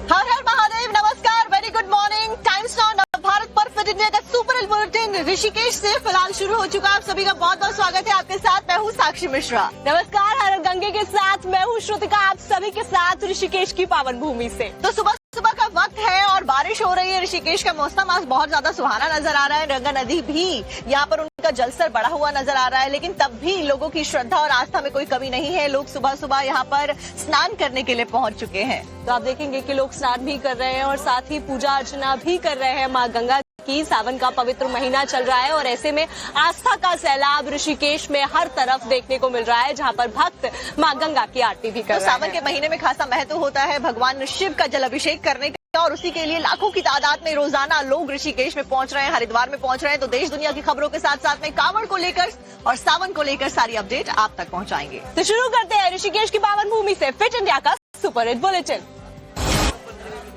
हर हर महादेव, नमस्कार, very good morning. Times now Bharat पर fit India का सुपर बुलेटिन ऋषिकेश से फिलहाल शुरू हो चुका। आप सभी का बहुत बहुत स्वागत है। आपके साथ मैं हूँ साक्षी मिश्रा। नमस्कार, हर गंगे के साथ मैं हूँ श्रुतिका। आप सभी के साथ ऋषिकेश की पावन भूमि से। तो सुबह सुबह का वक्त है और बारिश हो रही है। ऋषिकेश का मौसम आज बहुत ज्यादा सुहाना नजर आ रहा है। गंगा नदी भी यहाँ पर उनका जलस्तर बढ़ा हुआ नजर आ रहा है, लेकिन तब भी लोगों की श्रद्धा और आस्था में कोई कमी नहीं है। लोग सुबह सुबह यहाँ पर स्नान करने के लिए पहुंच चुके हैं। तो आप देखेंगे कि लोग स्नान भी कर रहे हैं और साथ ही पूजा अर्चना भी कर रहे हैं माँ गंगा की। सावन का पवित्र महीना चल रहा है और ऐसे में आस्था का सैलाब ऋषिकेश में हर तरफ देखने को मिल रहा है, जहाँ पर भक्त माँ गंगा की आरती भी कर रहे हैं। सावन के महीने में खासा महत्व होता है भगवान शिव का जल अभिषेक करने का, और उसी के लिए लाखों की तादाद में रोजाना लोग ऋषिकेश में पहुंच रहे हैं, हरिद्वार में पहुंच रहे हैं। तो देश दुनिया की खबरों के साथ साथ में कांवड़ को लेकर और सावन को लेकर सारी अपडेट आप तक पहुंचाएंगे। तो शुरू करते हैं ऋषिकेश की पावन भूमि से फिट इंडिया का सुपर हिट बुलेटिन।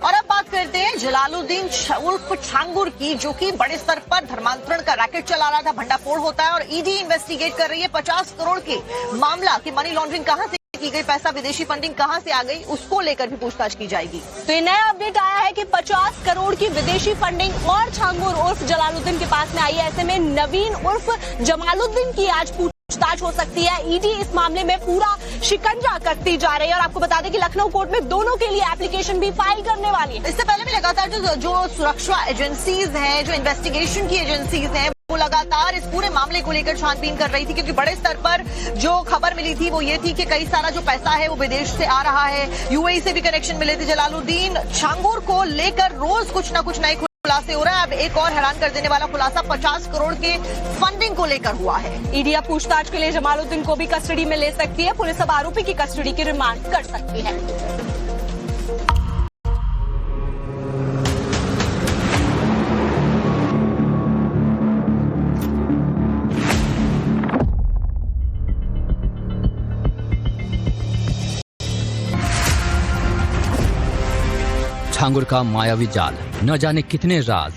और अब बात करते हैं जलालुद्दीन उर्फ छांगुर की, जो कि बड़े स्तर पर धर्मांतरण का रैकेट चला रहा था। भंडाफोड़ होता है और ईडी इन्वेस्टिगेट कर रही है 50 करोड़ के मामला की मनी लॉन्ड्रिंग कहां से की गई, पैसा विदेशी फंडिंग कहां से आ गई, उसको लेकर भी पूछताछ की जाएगी। तो ये नया अपडेट आया है कि 50 करोड़ की विदेशी फंडिंग और छांगुर उर्फ जलालुद्दीन के पास में आई है। ऐसे में नवीन उर्फ जमालुद्दीन की आज पूछताछ हो सकती है। ईडी इस मामले में पूरा शिकंजा कसती जा रही है और आपको बता दें कि लखनऊ कोर्ट में दोनों के लिए एप्लीकेशन भी फाइल करने वाली है। इससे पहले भी लगातार जो सुरक्षा एजेंसीज हैं, जो इन्वेस्टिगेशन की एजेंसीज हैं, वो लगातार इस पूरे मामले को लेकर छानबीन कर रही थी, क्योंकि बड़े स्तर पर जो खबर मिली थी वो ये थी कि कई सारा जो पैसा है वो विदेश से आ रहा है। यूएई से भी कनेक्शन मिले थे। जलालुद्दीन छांगुर को लेकर रोज कुछ न कुछ नए खुलासे हो रहा है। अब एक और हैरान कर देने वाला खुलासा 50 करोड़ के फंडिंग को लेकर हुआ है। ईडी अब पूछताछ के लिए जमालुद्दीन को भी कस्टडी में ले सकती है। पुलिस अब आरोपी की कस्टडी की रिमांड कर सकती है। छांगुर का मायावी जाल, न जाने कितने राज।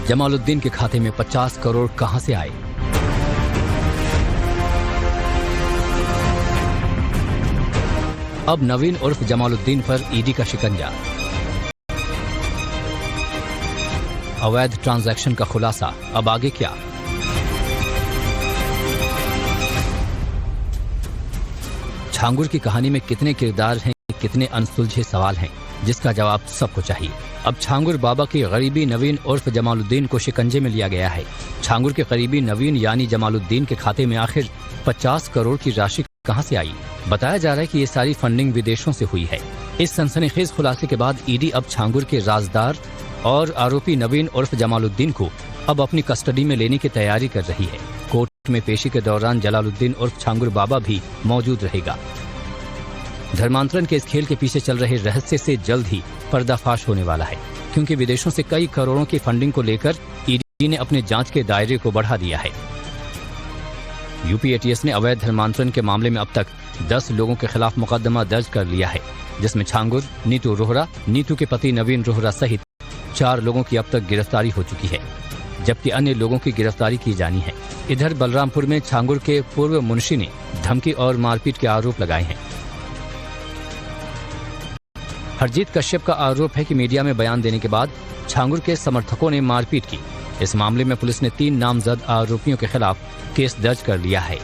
जमालुद्दीन के खाते में 50 करोड़ कहां से आए? अब नवीन उर्फ जमालुद्दीन पर ईडी का शिकंजा। अवैध ट्रांजैक्शन का खुलासा, अब आगे क्या? छांगुर की कहानी में कितने किरदार हैं, कितने अनसुलझे सवाल हैं, जिसका जवाब सबको चाहिए। अब छांगुर बाबा की गरीबी नवीन उर्फ जमालुद्दीन को शिकंजे में लिया गया है। छांगुर के करीबी नवीन यानी जमालुद्दीन के खाते में आखिर 50 करोड़ की राशि कहां से आई? बताया जा रहा है कि ये सारी फंडिंग विदेशों से हुई है। इस सनसनीखेज खुलासे के बाद ईडी अब छांगुर के राजदार और आरोपी नवीन उर्फ जमालुद्दीन को अब अपनी कस्टडी में लेने की तैयारी कर रही है। कोर्ट में पेशी के दौरान जलालुद्दीन उर्फ छांगुर बाबा भी मौजूद रहेगा। धर्मांतरण के इस खेल के पीछे चल रहे रहस्य से जल्द ही पर्दाफाश होने वाला है, क्योंकि विदेशों से कई करोड़ों की फंडिंग को लेकर ईडी ने अपने जांच के दायरे को बढ़ा दिया है। यूपी एटीएस ने अवैध धर्मांतरण के मामले में अब तक 10 लोगों के खिलाफ मुकदमा दर्ज कर लिया है, जिसमें छांगुर, नीतू रोहरा, नीतू के पति नवीन रोहरा सहित 4 लोगों की अब तक गिरफ्तारी हो चुकी है, जबकि अन्य लोगों की गिरफ्तारी की जानी है। इधर बलरामपुर में छांगुर के पूर्व मुंशी ने धमकी और मारपीट के आरोप लगाए हैं। हरजीत कश्यप का आरोप है कि मीडिया में बयान देने के बाद छांगुर के समर्थकों ने मारपीट की। इस मामले में पुलिस ने 3 नामजद आरोपियों के खिलाफ केस दर्ज कर लिया है।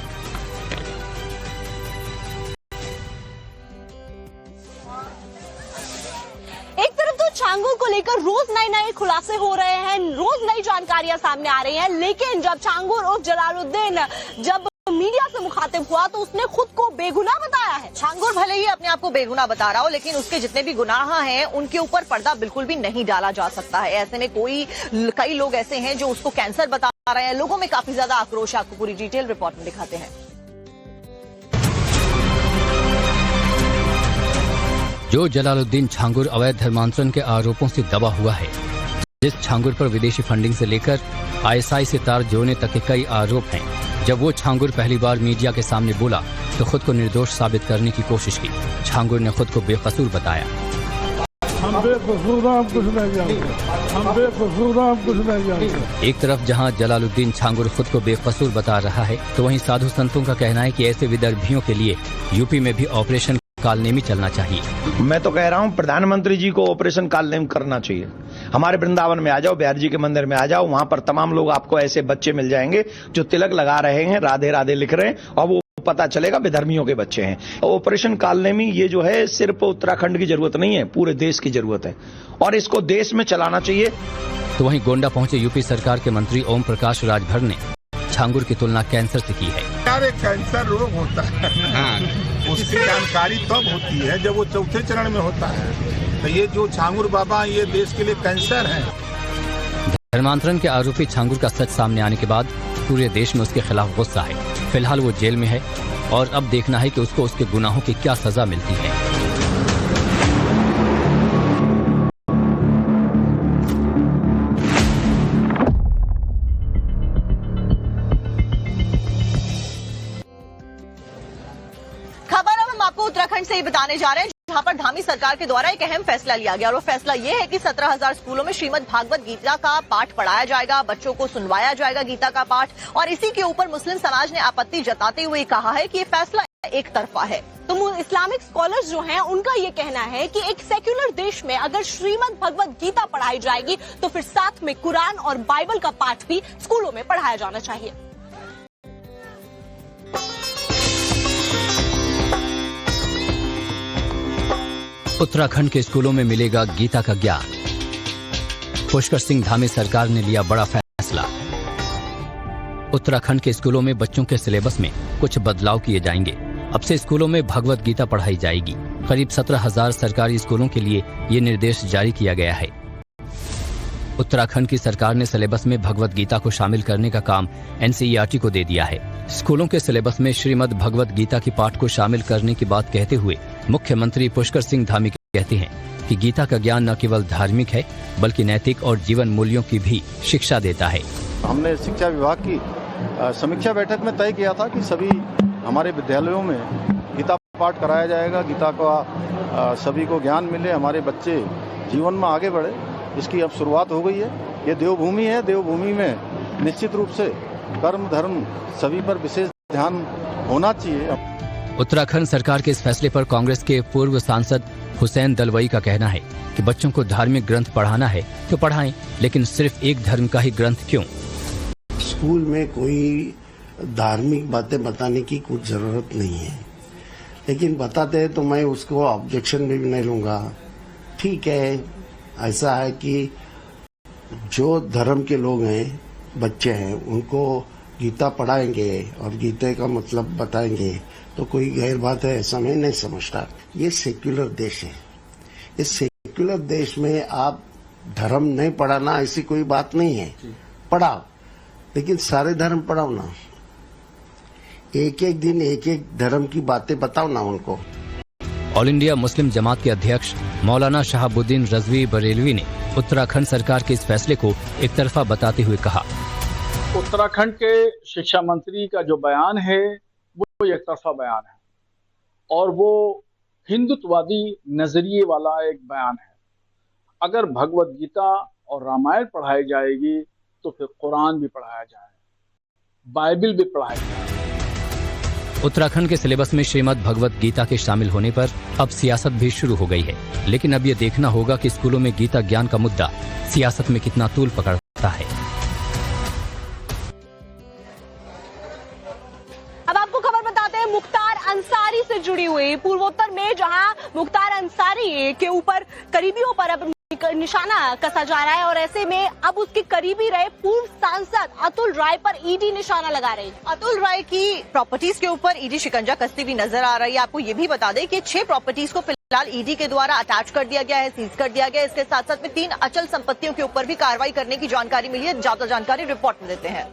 एक तरफ तो छांगुर को लेकर रोज नए खुलासे हो रहे हैं, रोज नई जानकारियां सामने आ रही हैं, लेकिन जब छांगुर उर्फ जलालुद्दीन जब मीडिया से मुखातिब हुआ तो उसने खुद को बेगुनाह बताया है। छांगुर भले ही अपने आप को बेगुनाह बता रहा हो, लेकिन उसके जितने भी गुनाह हैं उनके ऊपर पर्दा बिल्कुल भी नहीं डाला जा सकता है। ऐसे में कई लोग ऐसे हैं जो उसको कैंसर बता रहे हैं। लोगों में काफी ज्यादा आक्रोश है। आपको पूरी डिटेल रिपोर्ट में दिखाते हैं। जो जलालुद्दीन छांगुर अवैध धर्मांतरण के आरोपों से दबा हुआ है, जिस छांगुर पर विदेशी फंडिंग से लेकर आईएसआई से तार जोड़ने तक के कई आरोप हैं, जब वो छांगुर पहली बार मीडिया के सामने बोला तो खुद को निर्दोष साबित करने की कोशिश की। छांगुर ने खुद को बेकसूर बताया। हम एक तरफ जहां जलालुद्दीन छांगुर खुद को बेकसूर बता रहा है, तो वहीं साधु संतों का कहना है कि ऐसे विदर्भियों के लिए यूपी में भी ऑपरेशन कालनेमी चलना चाहिए। मैं तो कह रहा हूं प्रधानमंत्री जी को ऑपरेशन कालनेमी करना चाहिए। हमारे वृंदावन में आ जाओ, बिहार जी के मंदिर में आ जाओ, वहां पर तमाम लोग आपको ऐसे बच्चे मिल जाएंगे जो तिलक लगा रहे हैं, राधे राधे लिख रहे हैं, और वो पता चलेगा विधर्मियों के बच्चे हैं। ऑपरेशन कालनेमी ये जो है सिर्फ उत्तराखंड की जरूरत नहीं है, पूरे देश की जरूरत है और इसको देश में चलाना चाहिए। तो वहीं गोंडा पहुंचे यूपी सरकार के मंत्री ओम प्रकाश राजभर ने छांगुर की तुलना कैंसर से की है। यार कैंसर रोग होता है, उसकी जानकारी तब होती है जब वो चौथे चरण में होता है। तो ये जो छांगुर बाबा ये देश के लिए कैंसर है। धर्मांतरण के आरोपी छांगुर का सच सामने आने के बाद पूरे देश में उसके खिलाफ गुस्सा है। फिलहाल वो जेल में है और अब देखना है कि उसको उसके गुनाहों की क्या सजा मिलती है। खबर अब हम आपको उत्तराखंड से ही बताने जा रहे हैं, जहां पर धामी सरकार के द्वारा एक अहम फैसला लिया गया और वो फैसला ये है कि 17,000 स्कूलों में श्रीमद् भागवत गीता का पाठ पढ़ाया जाएगा, बच्चों को सुनवाया जाएगा गीता का पाठ। और इसी के ऊपर मुस्लिम समाज ने आपत्ति जताते हुए कहा है कि ये फैसला एक तरफा है। तो इस्लामिक स्कॉलर्स जो हैं उनका ये कहना है कि एक सेक्युलर देश में अगर श्रीमद् भगवत गीता पढ़ाई जाएगी तो फिर साथ में कुरान और बाइबल का पाठ भी स्कूलों में पढ़ाया जाना चाहिए। उत्तराखंड के स्कूलों में मिलेगा गीता का ज्ञान। पुष्कर सिंह धामी सरकार ने लिया बड़ा फैसला। उत्तराखंड के स्कूलों में बच्चों के सिलेबस में कुछ बदलाव किए जाएंगे। अब से स्कूलों में भगवत गीता पढ़ाई जाएगी। करीब 17,000 सरकारी स्कूलों के लिए ये निर्देश जारी किया गया है। उत्तराखंड की सरकार ने सिलेबस में भगवत गीता को शामिल करने का काम NCERT को दे दिया है। स्कूलों के सिलेबस में श्रीमद् भगवत गीता की पाठ को शामिल करने की बात कहते हुए मुख्यमंत्री पुष्कर सिंह धामी कहते हैं कि गीता का ज्ञान न केवल धार्मिक है बल्कि नैतिक और जीवन मूल्यों की भी शिक्षा देता है। हमने शिक्षा विभाग की समीक्षा बैठक में तय किया था कि सभी हमारे विद्यालयों में गीता पाठ कराया जाएगा, गीता का सभी को ज्ञान मिले, हमारे बच्चे जीवन में आगे बढ़े। इसकी अब शुरुआत हो गई है। ये देवभूमि है, देवभूमि में निश्चित रूप से कर्म धर्म सभी पर विशेष ध्यान होना चाहिए। उत्तराखंड सरकार के इस फैसले पर कांग्रेस के पूर्व सांसद हुसैन दलवई का कहना है कि बच्चों को धार्मिक ग्रंथ पढ़ाना है तो पढ़ाएं, लेकिन सिर्फ एक धर्म का ही ग्रंथ क्यों? स्कूल में कोई धार्मिक बातें बताने की कुछ जरूरत नहीं है, लेकिन बताते हैं तो मैं उसको ऑब्जेक्शन भी नहीं लूंगा। ठीक है, ऐसा है कि जो धर्म के लोग हैं, बच्चे हैं, उनको गीता पढ़ाएंगे और गीता का मतलब बताएंगे तो कोई गैर बात है ऐसा मैं नहीं समझता। ये सेक्युलर देश है। इस सेक्युलर देश में आप धर्म नहीं पढ़ाना ऐसी कोई बात नहीं है। पढ़ाओ, लेकिन सारे धर्म पढ़ाओ ना। एक एक दिन एक एक धर्म की बातें बताओ ना उनको। ऑल इंडिया मुस्लिम जमात के अध्यक्ष मौलाना शहाबुद्दीन रजवी बरेलवी ने उत्तराखंड सरकार के इस फैसले को एक तरफा बताते हुए कहा, उत्तराखंड के शिक्षा मंत्री का जो बयान है वो एक तरफा बयान है और वो हिंदुत्ववादी नजरिए वाला एक बयान है। अगर भगवत गीता और रामायण पढ़ाई जाएगी तो फिर कुरान भी पढ़ाया जाए, बाइबल भी पढ़ाया जाए। उत्तराखंड के सिलेबस में श्रीमद् भगवत गीता के शामिल होने पर अब सियासत भी शुरू हो गई है, लेकिन अब ये देखना होगा कि स्कूलों में गीता ज्ञान का मुद्दा सियासत में कितना तूल पकड़ता है। अब आपको खबर बताते हैं मुख्तार अंसारी से जुड़ी हुई। पूर्वोत्तर में जहां मुख्तार अंसारी के ऊपर करीबियों पर अब निशाना कसा जा रहा है और ऐसे में अब उसके करीबी रहे पूर्व सांसद अतुल राय पर ईडी निशाना लगा रही है। अतुल राय की प्रॉपर्टीज के ऊपर ईडी शिकंजा कसती हुई नजर आ रही है। आपको ये भी बता दें कि 6 प्रॉपर्टीज को फिलहाल ईडी के द्वारा अटैच कर दिया गया है, सीज कर दिया गया है। इसके साथ साथ में 3 अचल संपत्तियों के ऊपर भी कार्रवाई करने की जानकारी मिली है। ज्यादा जानकारी रिपोर्ट में देते हैं।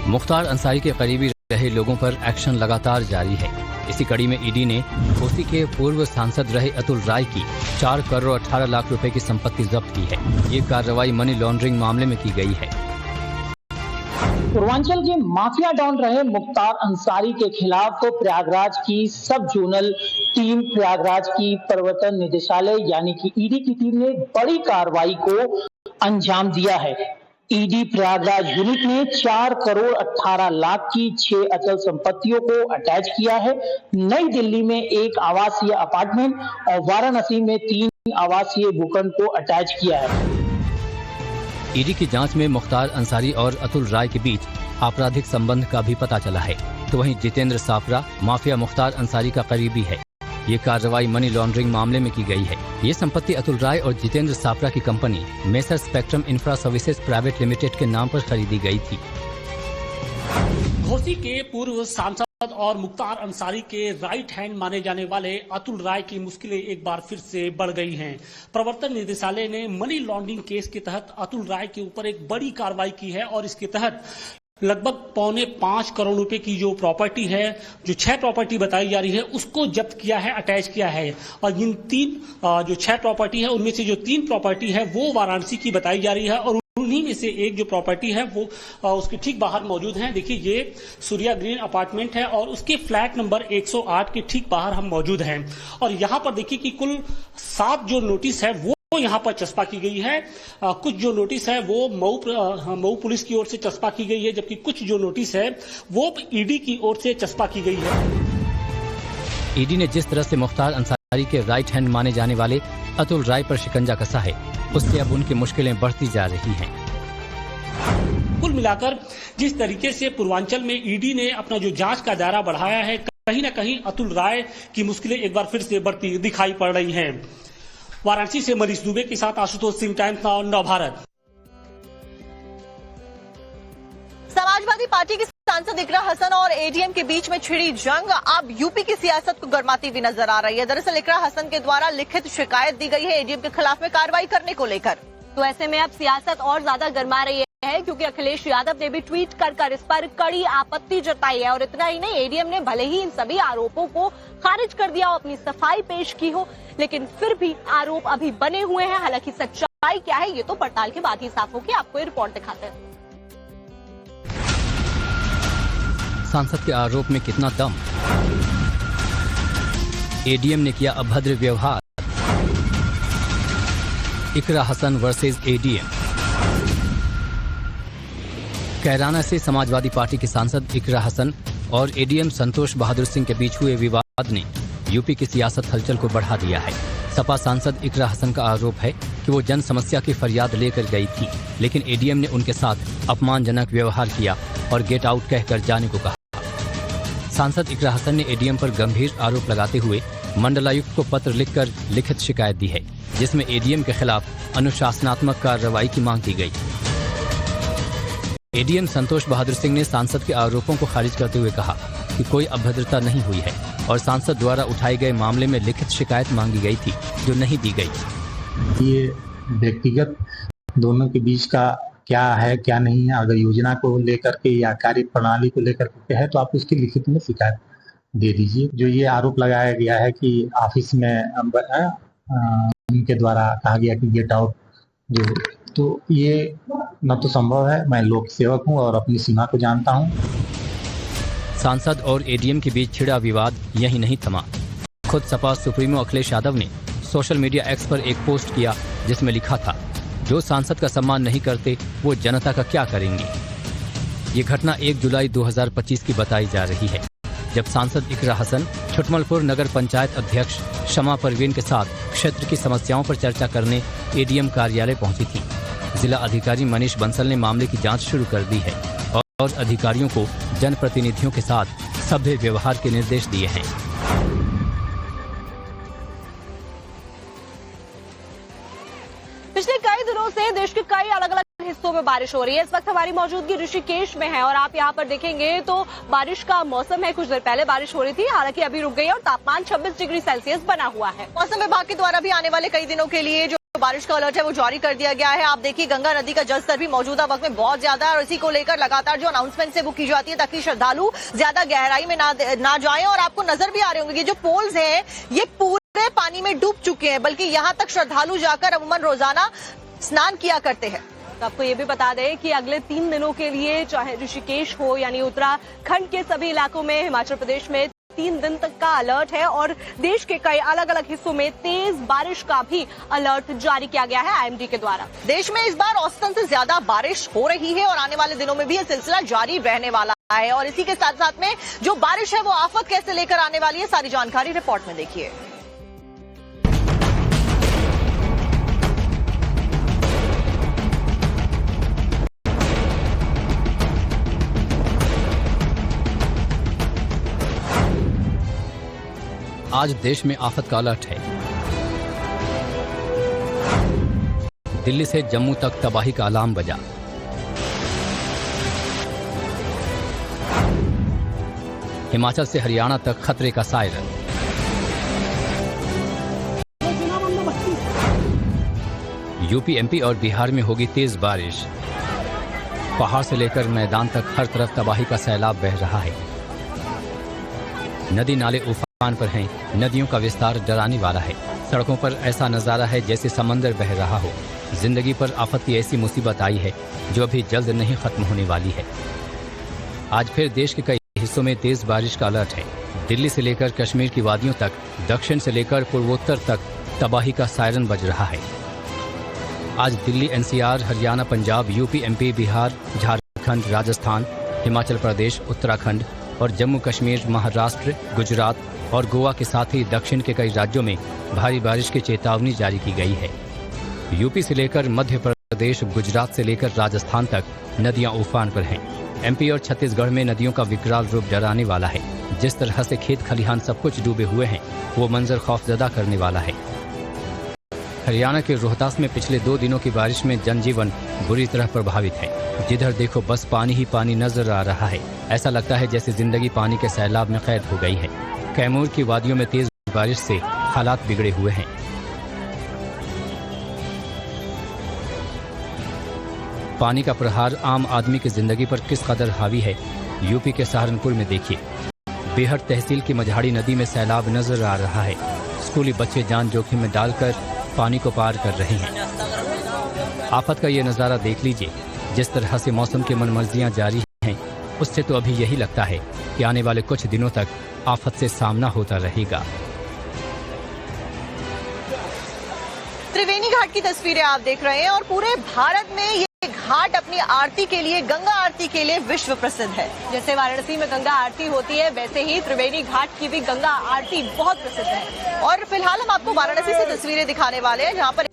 मुख्तार अंसारी के करीबी रहे लोगों पर एक्शन लगातार जारी है। इसी कड़ी में ईडी ने कोसी के पूर्व सांसद रहे अतुल राय की 4 करोड़ 18 लाख रुपए की संपत्ति जब्त की है। ये कार्रवाई मनी लॉन्ड्रिंग मामले में की गई है। पूर्वांचल के माफिया डॉन रहे मुख्तार अंसारी के खिलाफ तो प्रयागराज की सब जोनल टीम प्रयागराज की प्रवर्तन निदेशालय यानी कि ईडी की टीम ने बड़ी कार्रवाई को अंजाम दिया है। ईडी प्रयागराज यूनिट ने 4 करोड़ 18 लाख की 6 अचल संपत्तियों को अटैच किया है। नई दिल्ली में 1 आवासीय अपार्टमेंट और वाराणसी में 3 आवासीय भूखंड को अटैच किया है। ईडी की जांच में मुख्तार अंसारी और अतुल राय के बीच आपराधिक संबंध का भी पता चला है, तो वहीं जितेंद्र साफरा माफिया मुख्तार अंसारी का करीबी है। ये कार्रवाई मनी लॉन्ड्रिंग मामले में की गई है। ये संपत्ति अतुल राय और जितेंद्र साफरा की company Messrs Spectrum Infra Services Private Limited के नाम पर खरीदी गई थी। घोसी के पूर्व सांसद और मुख्तार अंसारी के राइट हैंड माने जाने वाले अतुल राय की मुश्किलें एक बार फिर से बढ़ गई हैं। प्रवर्तन निदेशालय ने मनी लॉन्ड्रिंग केस के तहत अतुल राय के ऊपर एक बड़ी कार्रवाई की है और इसके तहत लगभग 4.25 करोड़ रुपए की जो प्रॉपर्टी है, जो 6 प्रॉपर्टी बताई जा रही है, उसको जब्त किया है, अटैच किया है। और इन 3 जो 6 प्रॉपर्टी है उनमें से जो 3 प्रॉपर्टी है वो वाराणसी की बताई जा रही है और उन्हीं में से एक जो प्रॉपर्टी है वो उसके ठीक बाहर मौजूद है। देखिए ये सूर्या ग्रीन अपार्टमेंट है और उसके फ्लैट नंबर 108 के ठीक बाहर हम मौजूद हैं। और यहाँ पर देखिए कि कुल 7 जो नोटिस है वो यहाँ पर चस्पा की गई है। कुछ जो नोटिस है वो मऊ पुलिस की ओर से चस्पा की गई है, जबकि कुछ जो नोटिस है वो ईडी की ओर से चस्पा की गई है। ईडी ने जिस तरह से मुख्तार अंसारी के राइट हैंड माने जाने वाले अतुल राय पर शिकंजा कसा है, उससे अब उनकी मुश्किलें बढ़ती जा रही हैं। कुल मिलाकर जिस तरीके से पूर्वांचल में ईडी ने अपना जो जांच का दायरा बढ़ाया है, कहीं न कहीं अतुल राय की मुश्किलें एक बार फिर से बढ़ती दिखाई पड़ रही हैं। वाराणसी से मनीष दुबे के साथ आशुतोष सिंह, टाइम्स नाउ, नव भारत। समाजवादी पार्टी की सांसद इकरा हसन और एडीएम के बीच में छिड़ी जंग अब यूपी की सियासत को गरमाती हुई नजर आ रही है। दरअसल इकरा हसन के द्वारा लिखित शिकायत दी गई है एडीएम के खिलाफ में कार्रवाई करने को लेकर। तो ऐसे में अब सियासत और ज्यादा गरमा रही है, क्योंकि अखिलेश यादव ने भी ट्वीट कर इस पर कड़ी आपत्ति जताई है। और इतना ही नहीं, एडीएम ने भले ही इन सभी आरोपों को खारिज कर दिया हो, अपनी सफाई पेश की हो, लेकिन फिर भी आरोप अभी बने हुए हैं। हालांकि सच्चाई क्या है ये तो पड़ताल के बाद ही साफ होगी। आपको ये रिपोर्ट दिखाते हैं। सांसद के आरोप में कितना दम। एडीएम ने किया अभद्र व्यवहार। इकरा हसन वर्सेस एडीएम। कैराना से समाजवादी पार्टी के सांसद इकरा हसन और एडीएम संतोष बहादुर सिंह के बीच हुए विवाद ने यूपी की सियासत हलचल को बढ़ा दिया है। सपा सांसद इकरा हसन का आरोप है कि वो जन समस्या की फरियाद लेकर गई थी, लेकिन एडीएम ने उनके साथ अपमानजनक व्यवहार किया और गेट आउट कहकर जाने को कहा। सांसद इकरा हसन ने एडीएम पर गंभीर आरोप लगाते हुए मंडलायुक्त को पत्र लिखकर लिखित शिकायत दी है, जिसमें एडीएम के खिलाफ अनुशासनात्मक कार्रवाई की मांग की गई। एडीएम संतोष बहादुर सिंह ने सांसद के आरोपों को खारिज करते हुए कहा कि कोई अभद्रता नहीं हुई है और सांसद द्वारा उठाए गए मामले में लिखित शिकायत मांगी गई थी जो नहीं दी गई। ये व्यक्तिगत दोनों के बीच का क्या है क्या नहीं है, अगर योजना को लेकर के या कार्य प्रणाली को लेकर के है तो आप उसकी लिखित में शिकायत दे दीजिए। जो ये आरोप लगाया गया है कि ऑफिस में उनके द्वारा कहा गया कि गेट आउट, जो तो ये न तो संभव है। मैं लोक सेवक हूँ और अपनी सीमा को जानता हूँ। सांसद और एडीएम के बीच छिड़ा विवाद यही नहीं थमा। खुद सपा सुप्रीमो अखिलेश यादव ने सोशल मीडिया एक्स पर एक पोस्ट किया जिसमें लिखा था, जो सांसद का सम्मान नहीं करते वो जनता का क्या करेंगे। ये घटना 1 जुलाई 2025 की बताई जा रही है, जब सांसद इकरा हसन छुटमलपुर नगर पंचायत अध्यक्ष शमा परवीन के साथ क्षेत्र की समस्याओं पर चर्चा करने एडीएम कार्यालय पहुंची थी। जिला अधिकारी मनीष बंसल ने मामले की जांच शुरू कर दी है और अधिकारियों को जनप्रतिनिधियों के साथ सभ्य व्यवहार के निर्देश दिए हैं। पिछले कई दिनों से देश के कई अलग अलग हिस्सों में बारिश हो रही है। इस वक्त हमारी मौजूदगी ऋषिकेश में है और आप यहाँ पर देखेंगे तो बारिश का मौसम है। कुछ देर पहले बारिश हो रही थी, हालांकि अभी रुक गई है और तापमान 26 डिग्री सेल्सियस बना हुआ है। मौसम विभाग के द्वारा भी आने वाले कई दिनों के लिए जो बारिश का अलर्ट है वो जारी कर दिया गया है। आप देखिए गंगा नदी का जलस्तर भी मौजूदा वक्त में बहुत ज्यादा है और इसी को लेकर लगातार जो अनाउंसमेंट है वो की जाती है ताकि श्रद्धालु ज्यादा गहराई में ना जाएं। और आपको नजर भी आ रहे होंगे ये जो पोल्स हैं ये पूरे पानी में डूब चुके हैं, बल्कि यहाँ तक श्रद्धालु जाकर अमूमन रोजाना स्नान किया करते हैं। तो आपको ये भी बता दें कि अगले 3 दिनों के लिए चाहे ऋषिकेश हो यानी उत्तराखंड के सभी इलाकों में, हिमाचल प्रदेश में 3 दिन तक का अलर्ट है और देश के कई अलग अलग हिस्सों में तेज बारिश का भी अलर्ट जारी किया गया है आईएमडी के द्वारा। देश में इस बार औसतन से ज्यादा बारिश हो रही है और आने वाले दिनों में भी यह सिलसिला जारी रहने वाला है। और इसी के साथ साथ में जो बारिश है वो आफत कैसे लेकर आने वाली है, सारी जानकारी रिपोर्ट में देखिए। आज देश में आफत का अलर्ट है। दिल्ली से जम्मू तक तबाही का अलार्म बजा। हिमाचल से हरियाणा तक खतरे का सायरन। यूपी, एमपी और बिहार में होगी तेज बारिश। पहाड़ से लेकर मैदान तक हर तरफ तबाही का सैलाब बह रहा है। नदी नाले उफान पर हैं। नदियों का विस्तार डराने वाला है। सड़कों पर ऐसा नजारा है जैसे समंदर बह रहा हो। जिंदगी पर आफत की ऐसी मुसीबत आई है जो अभी जल्द नहीं खत्म होने वाली है। आज फिर देश के कई हिस्सों में तेज बारिश का अलर्ट है। दिल्ली से लेकर कश्मीर की वादियों तक, दक्षिण से लेकर पूर्वोत्तर तक तबाही का सायरन बज रहा है। आज Delhi, NCR, Haryana, Punjab, UP, MP, Bihar, Jharkhand, Rajasthan, Himachal Pradesh, Uttarakhand और जम्मू कश्मीर, महाराष्ट्र, गुजरात और गोवा के साथ ही दक्षिण के कई राज्यों में भारी बारिश की चेतावनी जारी की गई है। यूपी से लेकर मध्य प्रदेश, गुजरात से लेकर राजस्थान तक नदियां उफान पर हैं। एमपी और छत्तीसगढ़ में नदियों का विकराल रूप डराने वाला है। जिस तरह से खेत खलिहान सब कुछ डूबे हुए हैं वो मंजर खौफजदा करने वाला है। हरियाणा के रोहतास में पिछले 2 दिनों की बारिश में जनजीवन बुरी तरह प्रभावित है। जिधर देखो बस पानी ही पानी नजर आ रहा है। ऐसा लगता है जैसे जिंदगी पानी के सैलाब में कैद हो गई है। कैमूर की वादियों में तेज बारिश से हालात बिगड़े हुए हैं। पानी का प्रहार आम आदमी की जिंदगी पर किस कदर हावी है, यूपी के सहारनपुर में देखिए। बेहट तहसील की मझाड़ी नदी में सैलाब नजर आ रहा है। स्कूली बच्चे जान जोखिम में डालकर पानी को पार कर रहे हैं। आफत का ये नज़ारा देख लीजिए। जिस तरह से मौसम की मनमर्जियां जारी हैं, उससे तो अभी यही लगता है कि आने वाले कुछ दिनों तक आफत से सामना होता रहेगा। त्रिवेणी घाट की तस्वीरें आप देख रहे हैं और पूरे भारत में ये घाट अपनी आरती के लिए, गंगा आरती के लिए विश्व प्रसिद्ध है। जैसे वाराणसी में गंगा आरती होती है वैसे ही त्रिवेणी घाट की भी गंगा आरती बहुत प्रसिद्ध है। और फिलहाल हम आपको वाराणसी से तस्वीरें दिखाने वाले हैं जहां पर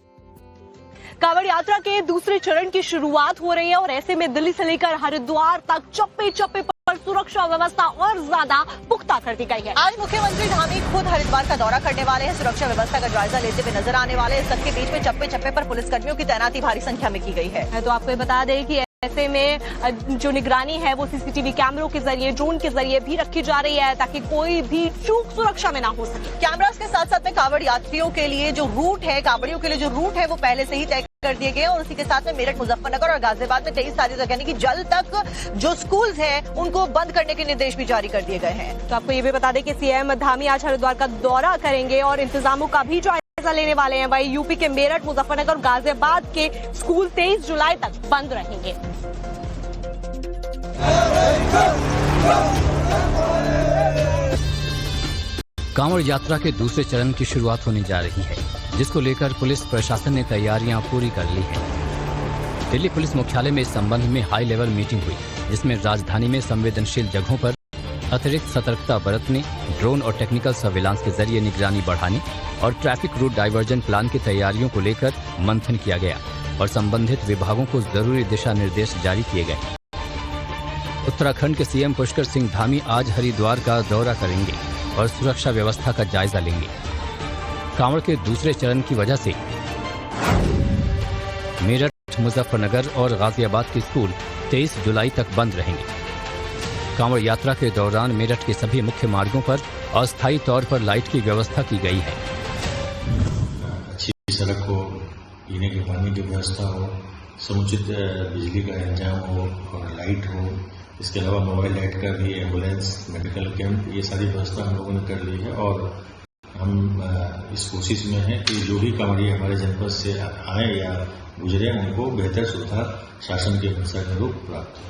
कांवड़ यात्रा के दूसरे चरण की शुरुआत हो रही है और ऐसे में दिल्ली से लेकर हरिद्वार तक चप्पे चप्पे पर सुरक्षा व्यवस्था और ज्यादा पुख्ता कर दी गई है। आज मुख्यमंत्री धामी खुद हरिद्वार का दौरा करने वाले हैं। सुरक्षा व्यवस्था का जायजा लेते हुए नजर आने वाले हैं। सबके बीच में चप्पे चप्पे पर पुलिसकर्मियों की तैनाती भारी संख्या में की गई है। तो आपको ये बता दें कि ऐसे में जो निगरानी है वो सीसीटीवी कैमरों के जरिए, ड्रोन के जरिए भी रखी जा रही है ताकि कोई भी चूक सुरक्षा में ना हो सके। कैमरास के साथ साथ में कांवड़ यात्रियों के लिए जो रूट है, कांवड़ियों के लिए जो रूट है वो पहले से ही तय कर दिए गए और उसी के साथ में मेरठ, मुजफ्फरनगर और गाजियाबाद में 23 तारीख तक यानी कि जल्द तक जो स्कूल्स हैं उनको बंद करने के निर्देश भी जारी कर दिए गए हैं। तो आपको ये भी बता दें कि सीएम धामी आज हरिद्वार का दौरा करेंगे और इंतजामों का भी जायजा लेने वाले हैं। वहीं यूपी के मेरठ, मुजफ्फरनगर और गाजियाबाद के स्कूल 23 जुलाई तक बंद रहेंगे। कांवड़ यात्रा के दूसरे चरण की शुरुआत होने जा रही है, जिसको लेकर पुलिस प्रशासन ने तैयारियां पूरी कर ली हैं। दिल्ली पुलिस मुख्यालय में इस संबंध में हाई लेवल मीटिंग हुई, जिसमें राजधानी में संवेदनशील जगहों पर अतिरिक्त सतर्कता बरतने, ड्रोन और टेक्निकल सर्विलांस के जरिए निगरानी बढ़ाने और ट्रैफिक रूट डाइवर्जन प्लान की तैयारियों को लेकर मंथन किया गया और संबंधित विभागों को जरूरी दिशा निर्देश जारी किए गए। उत्तराखंड के सीएम पुष्कर सिंह धामी आज हरिद्वार का दौरा करेंगे और सुरक्षा व्यवस्था का जायजा लेंगे। कांवड़ के दूसरे चरण की वजह से मेरठ, मुजफ्फरनगर और गाजियाबाद के स्कूल 23 जुलाई तक बंद रहेंगे। कांवड़ यात्रा के दौरान मेरठ के सभी मुख्य मार्गों पर अस्थायी तौर पर लाइट की व्यवस्था की गई है। अच्छी सड़क हो, पीने के पानी की व्यवस्था हो, समुचित बिजली का इंतजाम हो और लाइट हो। इसके अलावा मोबाइल लाइट का भी, एम्बुलेंस, मेडिकल कैंप, ये सारी व्यवस्था हम लोगों ने कर ली है और हम इस कोशिश में हैं कि जो भी कांवड़िए हमारे जनपद से आए या गुजरे उनको बेहतर सुविधा शासन के अनुसार रूप प्राप्त हो।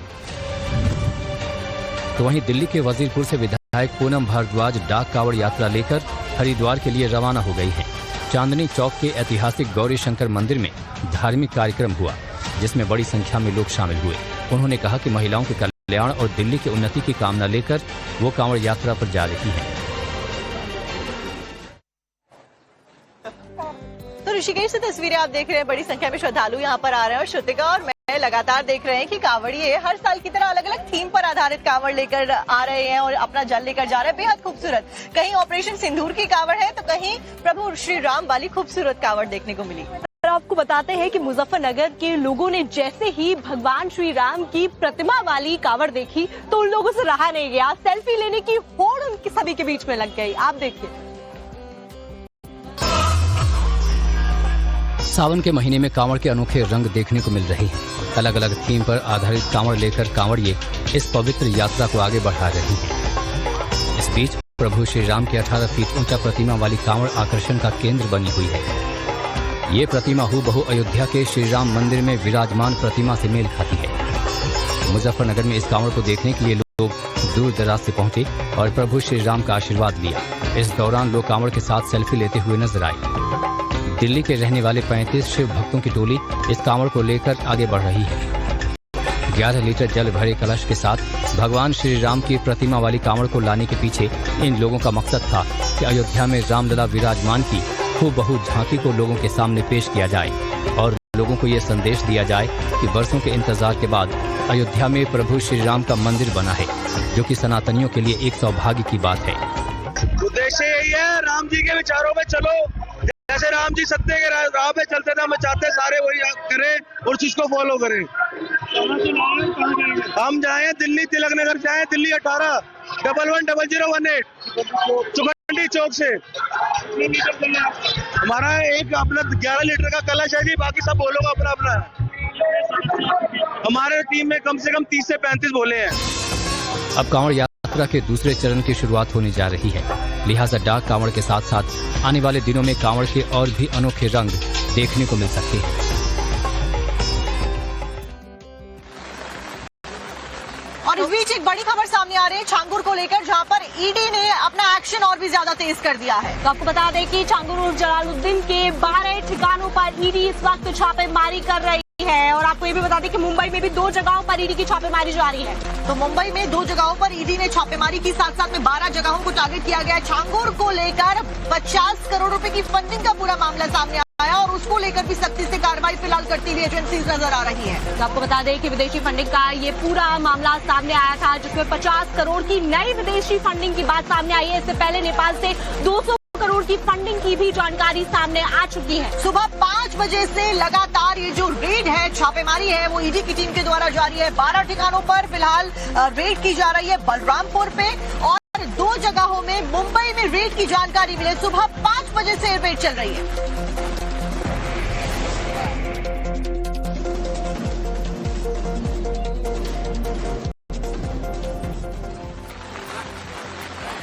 तो वहीं दिल्ली के वजीरपुर से विधायक विधायक पूनम भारद्वाज डाक कांवड़ यात्रा लेकर हरिद्वार के लिए रवाना हो गई हैं। चांदनी चौक के ऐतिहासिक गौरी शंकर मंदिर में धार्मिक कार्यक्रम हुआ, जिसमें बड़ी संख्या में लोग शामिल हुए। उन्होंने कहा कि महिलाओं के कल्याण और दिल्ली की उन्नति की कामना लेकर वो कांवड़ यात्रा पर जा रही हैं। तो ऋषिकेश से तस्वीरें आप देख रहे हैं, बड़ी संख्या में श्रद्धालु यहाँ पर आ रहे हैं और श्रुतिका और मैं लगातार देख रहे हैं कि कांवड़िए हर साल की तरह अलग अलग थीम पर आधारित कांवड़ लेकर आ रहे हैं और अपना जल लेकर जा रहे हैं। बेहद खूबसूरत, कहीं ऑपरेशन सिंदूर की कांवड़ है तो कहीं प्रभु श्री राम वाली खूबसूरत कांवड़ देखने को मिली। आपको बताते हैं कि मुजफ्फरनगर के लोगों ने जैसे ही भगवान श्री राम की प्रतिमा वाली कांवड़ देखी तो उन लोगों से रहा नहीं गया, सेल्फी लेने की होड़ उनकी सभी के बीच में लग गई। आप देखिए, सावन के महीने में कांवड़ के अनोखे रंग देखने को मिल रहे हैं। अलग अलग थीम पर आधारित कांवड़ लेकर कांवड़िए इस पवित्र यात्रा को आगे बढ़ा रही हैं। इस बीच प्रभु श्री राम की 18 फीट ऊंचा प्रतिमा वाली कांवड़ आकर्षण का केंद्र बनी हुई है। ये प्रतिमा हूबहू अयोध्या के श्री राम मंदिर में विराजमान प्रतिमा से मेल खाती है। मुजफ्फरनगर में इस कांवड़ को देखने के लिए लोग दूर दराज से पहुंचे और प्रभु श्री राम का आशीर्वाद लिया। इस दौरान लोग कांवड़ के साथ सेल्फी लेते हुए नजर आए। दिल्ली के रहने वाले 35 शिव भक्तों की टोली इस कांवड़ को लेकर आगे बढ़ रही है। 11 लीटर जल भरे कलश के साथ भगवान श्री राम की प्रतिमा वाली कांवड़ को लाने के पीछे इन लोगों का मकसद था कि अयोध्या में रामलला विराजमान की हूबहू झांकी को लोगों के सामने पेश किया जाए और लोगों को ये संदेश दिया जाए कि वर्षों के इंतजार के बाद अयोध्या में प्रभु श्री राम का मंदिर बना है, जो कि सनातनियों के लिए एक सौभाग्य की बात है। उद्देश्य यही है, राम जी के विचारों में चलो। जैसे राम जी सत्य के राह पे चलते थे, हम चाहते सारे वही करें और चीज को फॉलो करें। हम जाएं दिल्ली तिलक नगर जाएं, दिल्ली 18 110018 चुकंडी चौक से। हमारा एक अपना 11 लीटर का कलश है जी, बाकी सब बोलोगे अपना अपना। हमारे टीम में कम से कम 30 से 35 बोले हैं। अब कांवड़ यात्रा के दूसरे चरण की शुरुआत होने जा रही है, लिहाजा डाक कांवड़ के साथ साथ आने वाले दिनों में कांवड़ के और भी अनोखे रंग देखने को मिल सकते हैं। और इस बीच एक बड़ी खबर सामने आ रही है छांगुर को लेकर, जहां पर ईडी ने अपना एक्शन और भी ज्यादा तेज कर दिया है। तो आपको बता दें कि छांगुर और जलालुद्दीन के 12 ठिकानों पर ईडी इस वक्त छापेमारी कर रही है। और आपको ये भी बता दें कि मुंबई में भी 2 जगहों पर ईडी की छापेमारी जारी है। तो मुंबई में 2 जगहों पर ईडी ने छापेमारी की, साथ साथ में 12 जगहों को टारगेट किया गया है। छांगुर को लेकर 50 करोड़ रुपए की फंडिंग का पूरा मामला सामने आया और उसको लेकर भी सख्ती से कार्रवाई फिलहाल करती हुई एजेंसीज नजर आ रही है। तो आपको बता दें कि विदेशी फंडिंग का ये पूरा मामला सामने आया था, जिसमें 50 करोड़ की नई विदेशी फंडिंग की बात सामने आई है। इससे पहले नेपाल से 200 करोड़ की फंडिंग की भी जानकारी सामने आ चुकी है। सुबह 5 बजे से लगातार ये जो रेड है, छापेमारी है, वो ईडी की टीम के द्वारा जारी है। 12 ठिकानों पर फिलहाल रेड की जा रही है, बलरामपुर पे, और 2 जगहों में मुंबई में रेड की जानकारी मिले। सुबह 5 बजे से रेड चल रही है।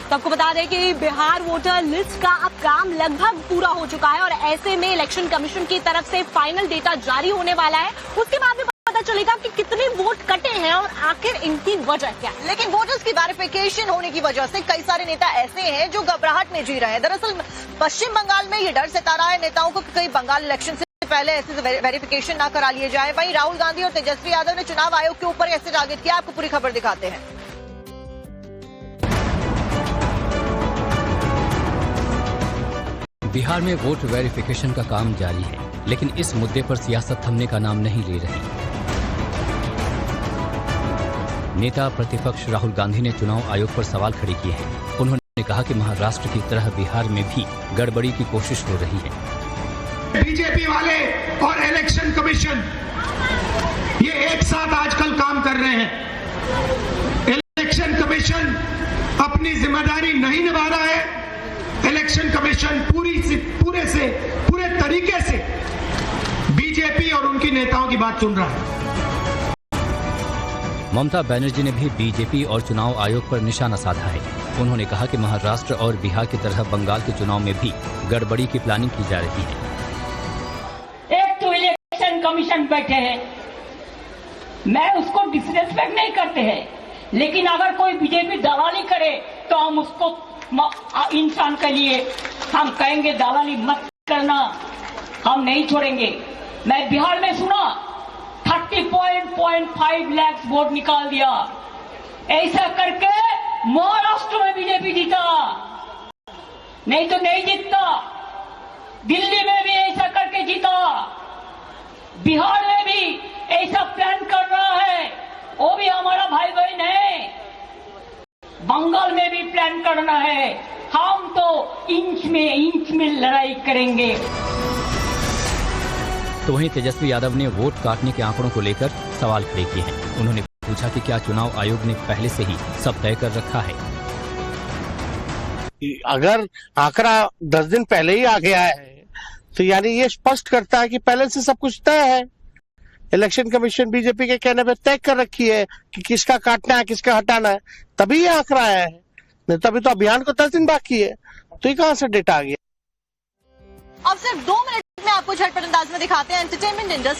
तो आपको बता दें कि बिहार वोटर लिस्ट का अब काम लगभग पूरा हो चुका है और ऐसे में इलेक्शन कमीशन की तरफ से फाइनल डेटा जारी होने वाला है। उसके बाद में पता चलेगा कि कितने वोट कटे हैं और आखिर इनकी वजह क्या है। लेकिन वोटर्स की वेरिफिकेशन होने की वजह से कई सारे नेता ऐसे हैं जो घबराहट में जी रहे हैं। दरअसल पश्चिम बंगाल में ये डर सता रहा है नेताओं को कि कई बंगाल इलेक्शन से पहले ऐसे वेरिफिकेशन ना करा लिए जाए। वहीं राहुल गांधी और तेजस्वी यादव ने चुनाव आयोग के ऊपर ऐसे टारगेट किया। आपको पूरी खबर दिखाते हैं। बिहार में वोट वेरिफिकेशन का काम जारी है, लेकिन इस मुद्दे पर सियासत थमने का नाम नहीं ले रही। नेता प्रतिपक्ष राहुल गांधी ने चुनाव आयोग पर सवाल खड़े किए हैं। उन्होंने कहा कि महाराष्ट्र की तरह बिहार में भी गड़बड़ी की कोशिश हो रही है। बीजेपी वाले और इलेक्शन कमीशन ये एक साथ आजकल काम कर रहे हैं। इलेक्शन कमीशन अपनी जिम्मेदारी नहीं निभा रहा है। इलेक्शन कमीशन पूरे तरीके से बीजेपी और उनकी नेताओं की बात सुन रहा है। ममता बनर्जी ने भी बीजेपी और चुनाव आयोग पर निशाना साधा है। उन्होंने कहा कि महाराष्ट्र और बिहार की तरह बंगाल के चुनाव में भी गड़बड़ी की प्लानिंग की जा रही है। एक तो इलेक्शन कमीशन बैठे हैं, मैं उसको डिसरेस्पेक्ट नहीं करते हैं, लेकिन अगर कोई बीजेपी दलाली करे तो हम उसको इंसान के लिए हम कहेंगे दलाली मत करना, हम नहीं छोड़ेंगे। मैं बिहार में सुना 30.5 लाख वोट निकाल दिया, ऐसा करके महाराष्ट्र में बीजेपी जीता, नहीं तो नहीं जीतता। दिल्ली में भी ऐसा करके जीता, बिहार में भी ऐसा प्लान कर रहा है, वो भी हमारा भाई बहन है। बंगाल में भी प्लान करना है, हम तो इंच में लड़ाई करेंगे। तो वहीं तेजस्वी यादव ने वोट काटने के आंकड़ों को लेकर सवाल खड़े किए हैं। उन्होंने पूछा कि क्या चुनाव आयोग ने पहले से ही सब तय कर रखा है। अगर आंकड़ा 10 दिन पहले ही आ गया है तो यानी ये स्पष्ट करता है कि पहले से सब कुछ तय है। इलेक्शन कमीशन बीजेपी के कहने पे तय कर रखी है कि किसका काटना है किसका हटाना है, तभी ये आंकड़ा आया है, नहीं तभी तो अभियान को 10 दिन बाकी है, तो ये कहां से डेटा आ गया। अब सिर्फ 2 मिनट में आपको झटपट अंदाज में दिखाते हैं एंटरटेनमेंट इंडस्ट्री